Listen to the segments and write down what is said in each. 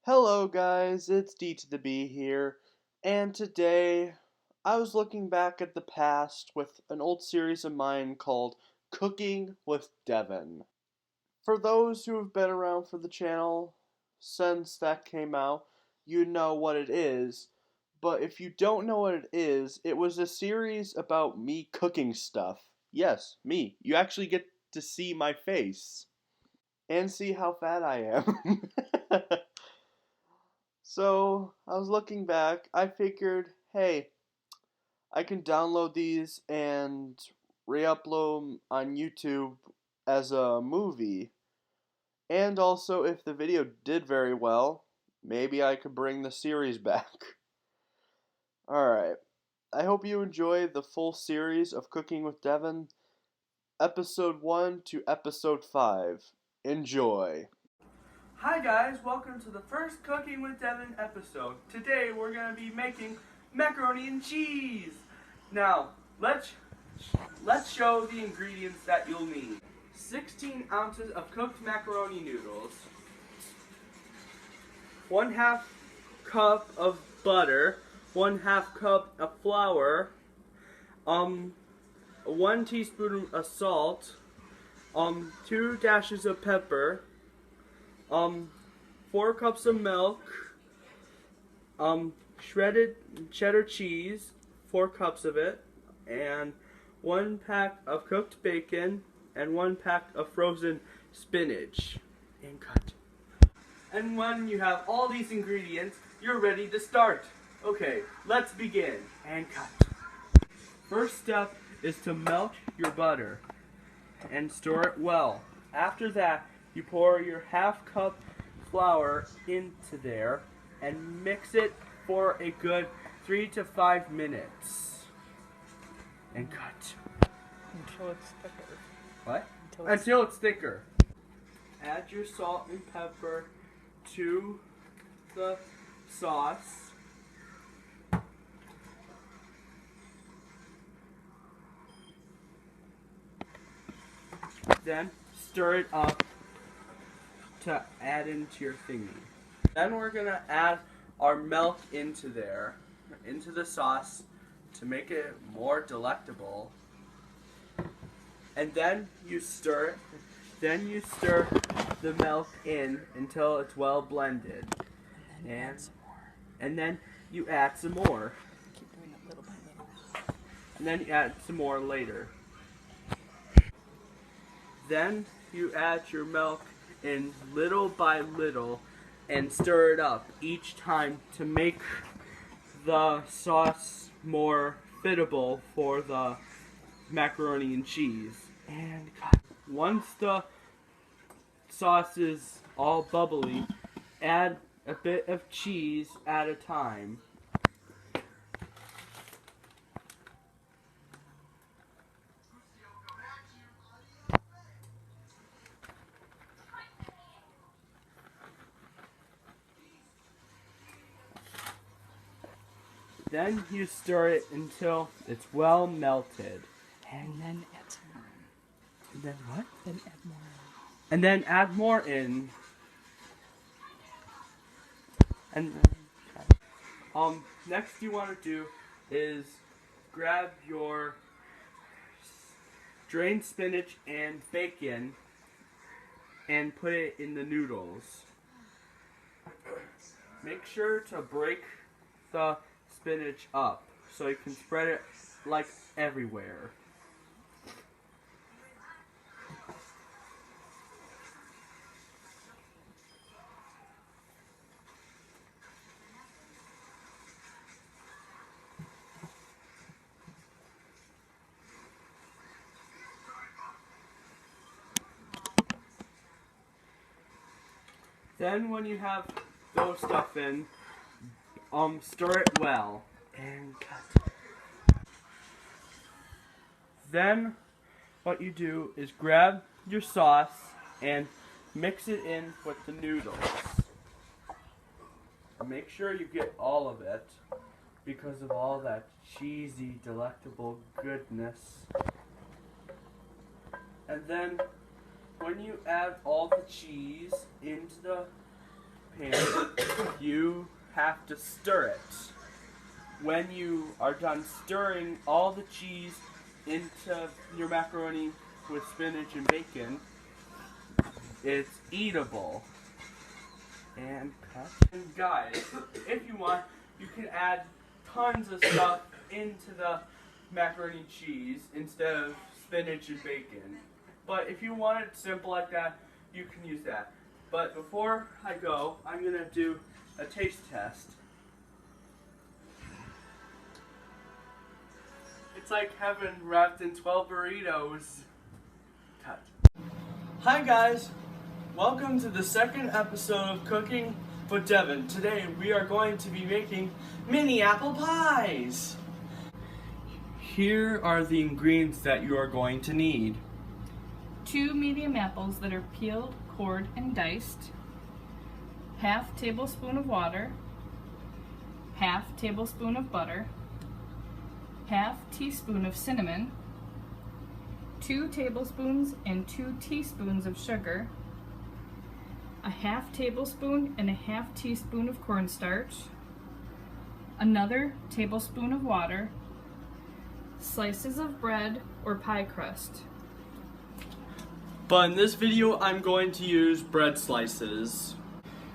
Hello guys, it's D to the B here, and today I was looking back at the past with an old series of mine called Cooking with Devon. For those who have been around for the channel since that came out, you know what it is, but if you don't know what it is, it was a series about me cooking stuff. Yes, me. You actually get to see my face and see how fat I am. So, I was looking back, I figured, hey, I can download these and re-upload them on YouTube as a movie. And also, if the video did very well, maybe I could bring the series back. Alright, I hope you enjoy the full series of Cooking with Devon, Episode 1 to Episode 5. Enjoy! Hi guys, welcome to the first Cooking with Devon episode. Today we're going to be making macaroni and cheese. Now, let's show the ingredients that you'll need. 16 ounces of cooked macaroni noodles, 1/2 cup of butter, 1/2 cup of flour, 1 teaspoon of salt, 2 dashes of pepper, 4 cups of milk, shredded cheddar cheese, 4 cups of it, and 1 pack of cooked bacon, and 1 pack of frozen spinach. And cut. And when you have all these ingredients, you're ready to start. Okay, let's begin. And cut. First step is to melt your butter and store it well. After that, you pour your 1/2 cup flour into there and mix it for a good 3 to 5 minutes. And cut. Until it's thicker. What? Until it's thicker. Add your salt and pepper to the sauce. Then stir it up to add into your thingy. Then we're gonna add our milk into there, into the sauce to make it more delectable. And then you stir the milk in until it's well blended. And then you add some more. Keep doing it little by little. And then you add some more later. Then you add your milk in little by little and stir it up each time to make the sauce more fittable for the macaroni and cheese. And once the sauce is all bubbly, add a bit of cheese at a time. Then you stir it until it's well melted. And then add some more. And then what? Then add more. And then add more in. And next you want to do is grab your drained spinach and bacon and put it in the noodles. Make sure to break the spinach up so you can spread it like everywhere. Then when you have those stuff in, stir it well and cut. Then what you do is grab your sauce and mix it in with the noodles. Make sure you get all of it because of all that cheesy, delectable goodness. And then when you add all the cheese into the pan, have to stir it. When you are done stirring all the cheese into your macaroni with spinach and bacon, it's eatable. And cut. And guys, if you want, you can add tons of stuff into the macaroni and cheese instead of spinach and bacon. But if you want it simple like that, you can use that. But before I go, I'm going to do a taste test. It's like heaven wrapped in 12 burritos. Cut. Hi guys, welcome to the second episode of Cooking with Devon. Today we are going to be making mini apple pies. Here are the ingredients that you are going to need. 2 medium apples that are peeled, cored, and diced. Half tablespoon of water. Half tablespoon of butter. Half teaspoon of cinnamon. 2 tablespoons and 2 teaspoons of sugar. A half tablespoon and a half teaspoon of cornstarch. Another tablespoon of water. Slices of bread or pie crust. But in this video, I'm going to use bread slices.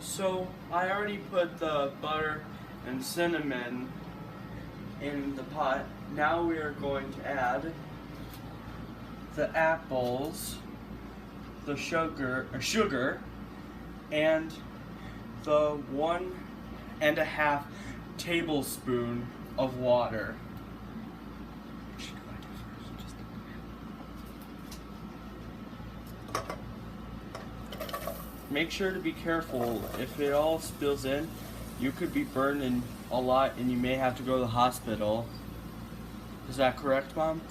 So I already put the butter and cinnamon in the pot. Now we are going to add the apples, the sugar, and the 1.5 tablespoon of water. Make sure to be careful. If it all spills in, you could be burning a lot and you may have to go to the hospital. Is that correct, Mom?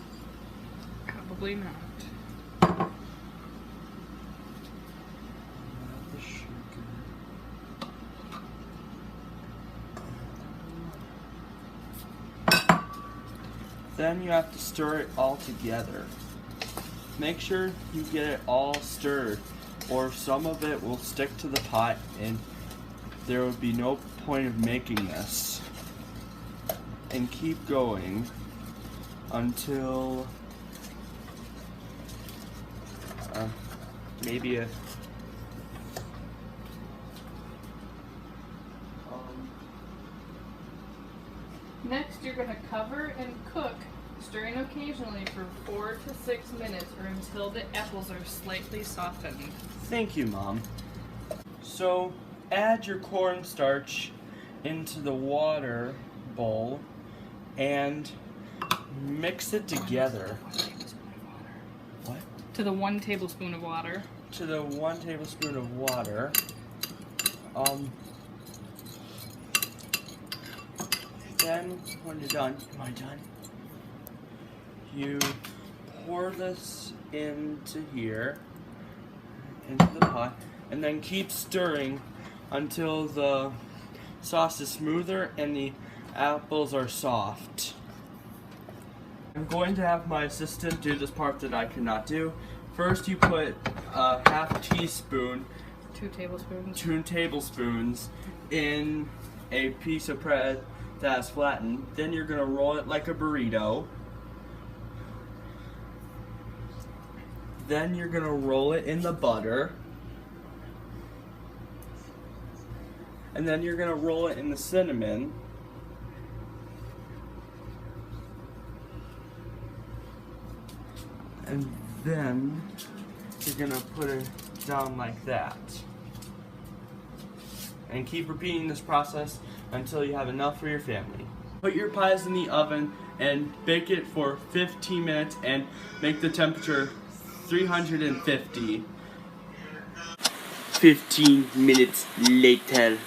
Probably not. The sugar. Then you have to stir it all together. Make sure you get it all stirred, or some of it will stick to the pot and there would be no point of making this. And keep going until maybe a Next, you're going to cover and cook, stirring occasionally for 4 to 6 minutes or until the apples are slightly softened. Thank you, Mom. So, add your cornstarch into the water bowl and mix it together. What? To the 1 tablespoon of water. To the 1 tablespoon of water. Then, when you're done, am I done? You pour this into here, into the pot, and then keep stirring until the sauce is smoother and the apples are soft. I'm going to have my assistant do this part that I cannot do. First, you put a half teaspoon, 2 tablespoons. 2 tablespoons in a piece of bread that's flattened. Then you're gonna roll it like a burrito. Then you're gonna roll it in the butter. And then you're gonna roll it in the cinnamon. And then you're gonna put it down like that. And keep repeating this process until you have enough for your family. Put your pies in the oven and bake it for 15 minutes and make the temperature 350. 15 minutes later.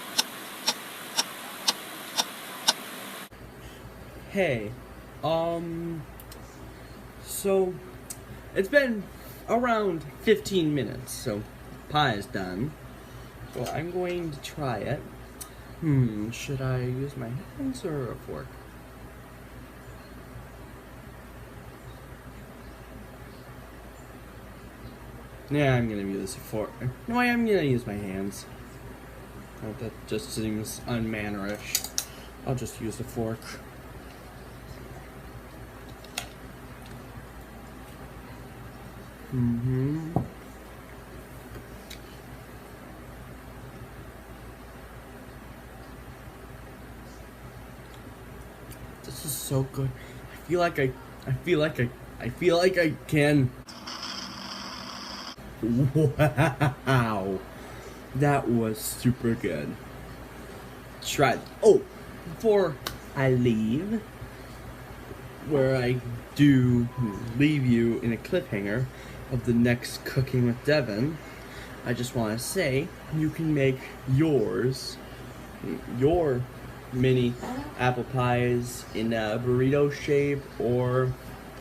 Hey, so it's been around 15 minutes, so pie is done. So I'm going to try it. Should I use my hands or a fork? Yeah, I'm gonna use a fork. No, I am gonna use my hands. Oh, that just seems unmannerish. I'll just use a fork. This is so good. I feel like I can. Wow. That was super good. Try. Oh, before I leave, where I do leave you in a cliffhanger of the next Cooking with Devon, I just want to say you can make your mini apple pies in a burrito shape or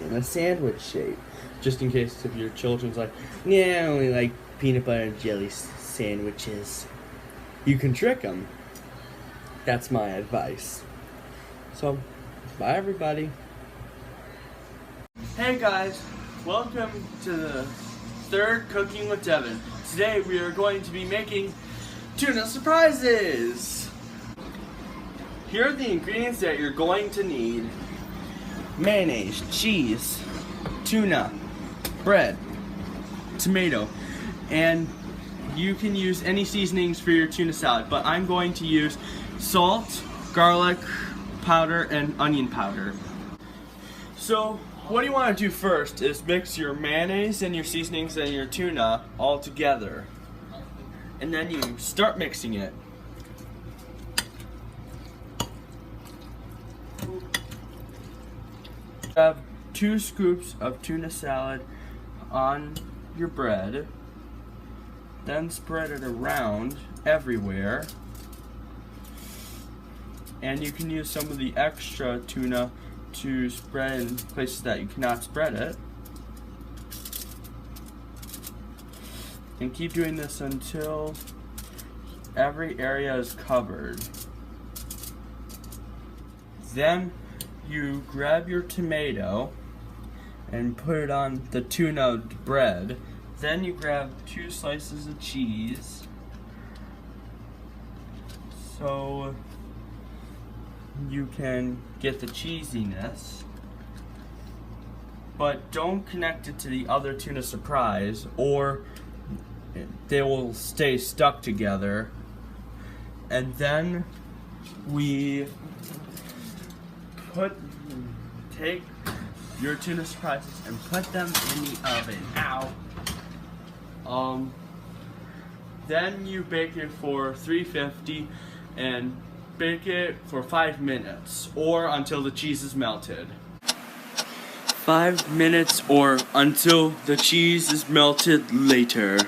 in a sandwich shape. Just in case if your children's like, yeah, I only like peanut butter and jelly sandwiches. You can trick them. That's my advice. So, bye everybody. Hey guys, welcome to the third Cooking with Devon. Today we are going to be making tuna surprises. Here are the ingredients that you're going to need: mayonnaise, cheese, tuna, bread, tomato, and you can use any seasonings for your tuna salad, but I'm going to use salt, garlic powder, and onion powder. So what you want to do first is mix your mayonnaise and your seasonings and your tuna all together, and then you start mixing it. Have 2 scoops of tuna salad on your bread, then spread it around everywhere, and you can use some of the extra tuna to spread in places that you cannot spread it, and keep doing this until every area is covered. Then you grab your tomato and put it on the tuna bread. Then you grab 2 slices of cheese, so you can get the cheesiness, but don't connect it to the other tuna surprise or they will stay stuck together. And then we take your tuna surprises and put them in the oven. Ow. Then you bake it for 350 and bake it for 5 minutes or until the cheese is melted. 5 minutes or until the cheese is melted later.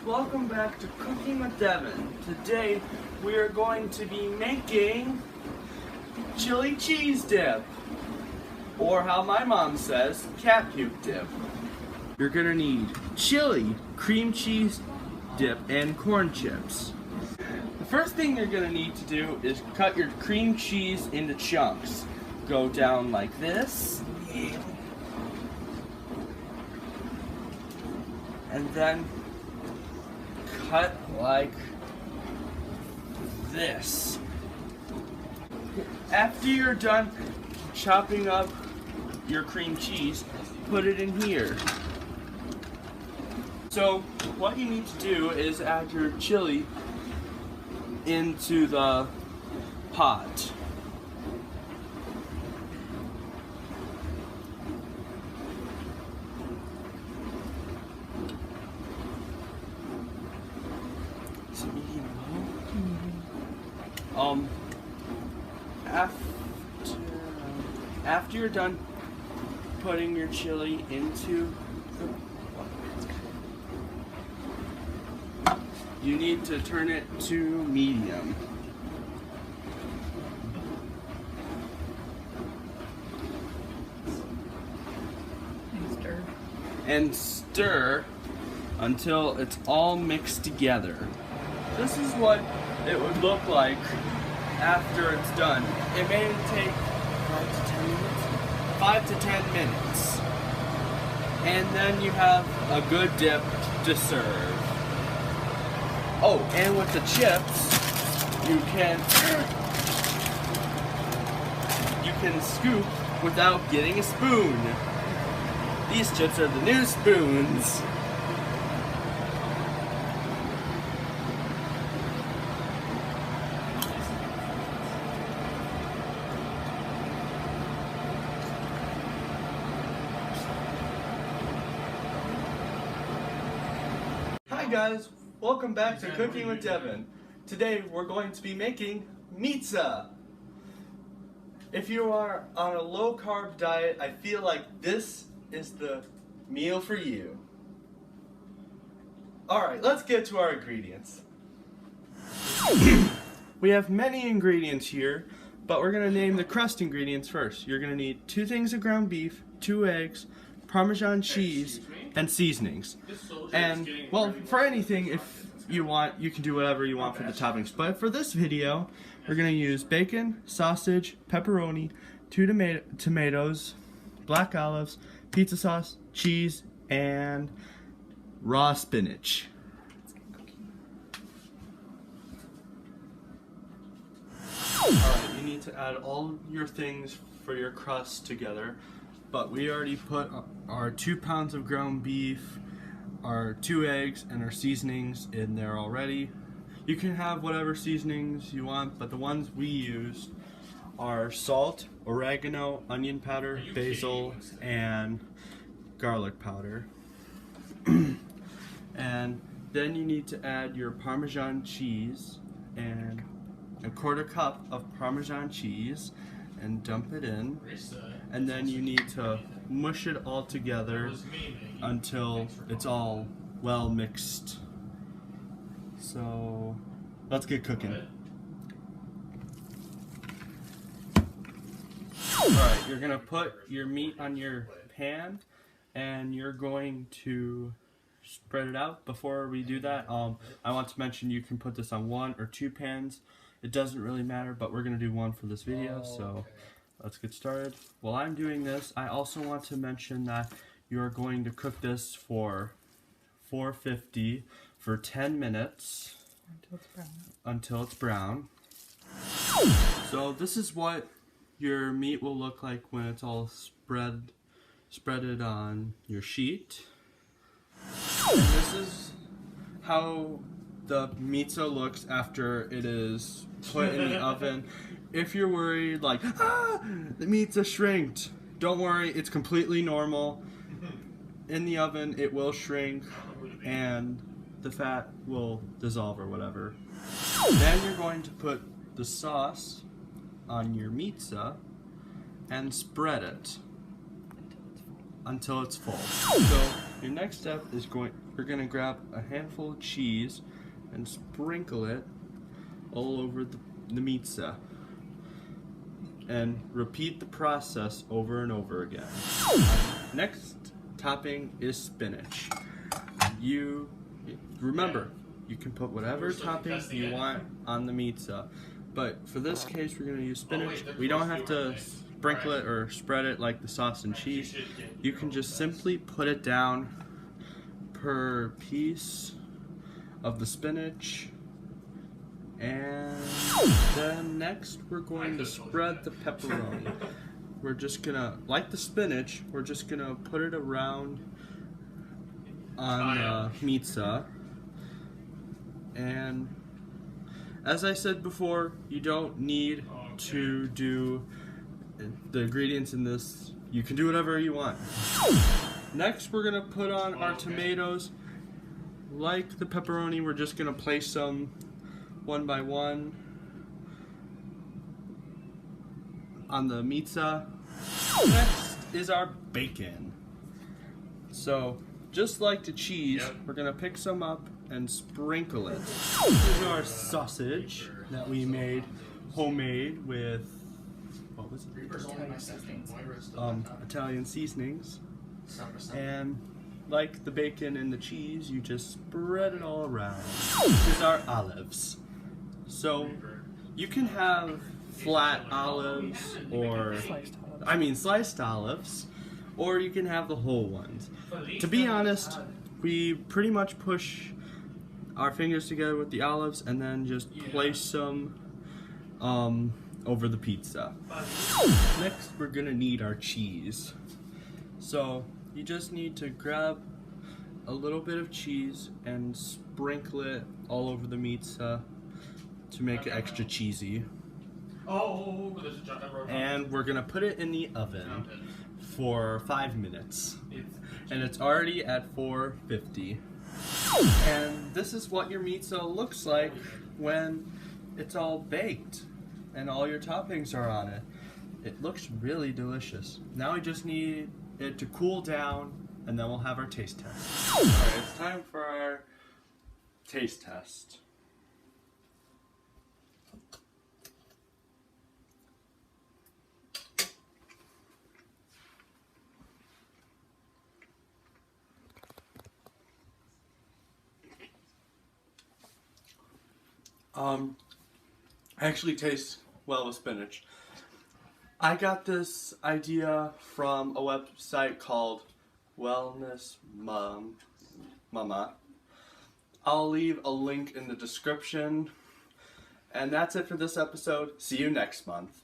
Welcome back to Cooking with Devon. Today we are going to be making chili cheese dip, or how my mom says, cat puke dip. You're gonna need chili, cream cheese dip, and corn chips. The first thing you're gonna need to do is cut your cream cheese into chunks. Go down like this. and then cut like this. After you're done chopping up your cream cheese, put it in here. So what you need to do is add your chili into the pot. Is it medium low? After you're done putting your chili into the, you need to turn it to medium. And stir until it's all mixed together. This is what it would look like after it's done. It may take 5 to 10 minutes. And then you have a good dip to serve. Oh, and with the chips, you can scoop without getting a spoon. These chips are the new spoons. Hi guys, welcome back to Cooking with Devon. Today we're going to be making MEETZE. If you are on a low carb diet, I feel like this is the meal for you. Alright, let's get to our ingredients. We have many ingredients here, but we're going to name the crust ingredients first. You're going to need 2 things of ground beef, 2 eggs, Parmesan cheese, and seasonings. And, well, for anything, if you want, you can do whatever you want for the toppings. But for this video, we're going to use bacon, sausage, pepperoni, 2 tomatoes, black olives, pizza sauce, cheese, and raw spinach. Alright, you need to add all your things for your crust together, but we already put our 2 pounds of ground beef, our 2 eggs, and our seasonings in there already. You can have whatever seasonings you want, but the ones we used are salt, oregano, onion powder, basil, and garlic powder. And then you need to add your Parmesan cheese and a 1/4 cup of Parmesan cheese and dump it in. And then you need to mush it all together until it's all well mixed. So let's get cooking. Alright, you're going to put your meat on your pan and you're going to spread it out. Before we do that, I want to mention you can put this on 1 or 2 pans. It doesn't really matter, but we're going to do 1 for this video, so let's get started. While I'm doing this, I also want to mention that you're going to cook this for 450 for 10 minutes until it's brown. So this is what your meat will look like when it's all spreaded on your sheet. And this is how the MEETZE looks after it is put in the oven. If you're worried like, the MEETZE shrinked, don't worry, it's completely normal. In the oven it will shrink and the fat will dissolve or whatever. Then you're going to put the sauce on your MEETZE and spread it until it's full. So your next step is we're going to grab a handful of cheese and sprinkle it all over the MEETZE and repeat the process over and over again. Next topping is spinach. Remember, you can put whatever topping you want on the MEETZE, but for this case we're going to use spinach. We don't have to sprinkle it or spread it like the sauce and cheese. You can just simply put it down, per piece of the spinach. And then next we're going to spread the pepperoni. We're just gonna, like the spinach, we're just gonna put it around on MEETZE. And as I said before, you don't need to do the ingredients in this. You can do whatever you want. Next we're gonna put on our tomatoes. Like the pepperoni, we're just gonna place them one by one on the MEETZE. Next is our bacon. So just like the cheese, we're gonna pick some up and sprinkle it. This is our sausage that we made homemade with, what was it? Italian seasonings. And like the bacon and the cheese, you just spread it all around. This is our olives. So you can have flat olives, or sliced olives, or you can have the whole ones. To be honest, we pretty much push our fingers together with the olives and then just place them over the pizza. Next we're gonna need our cheese. So you just need to grab a little bit of cheese and sprinkle it all over the MEETZE to make it extra cheesy. And we're gonna put it in the oven for 5 minutes. And it's already at 450. And this is what your MEETZE looks like when it's all baked and all your toppings are on it. It looks really delicious. Now we just need it to cool down, and then we'll have our taste test. Alright, it's time for our taste test. Actually tastes well with spinach. I got this idea from a website called Wellness Mama. I'll leave a link in the description. And that's it for this episode. See you next month.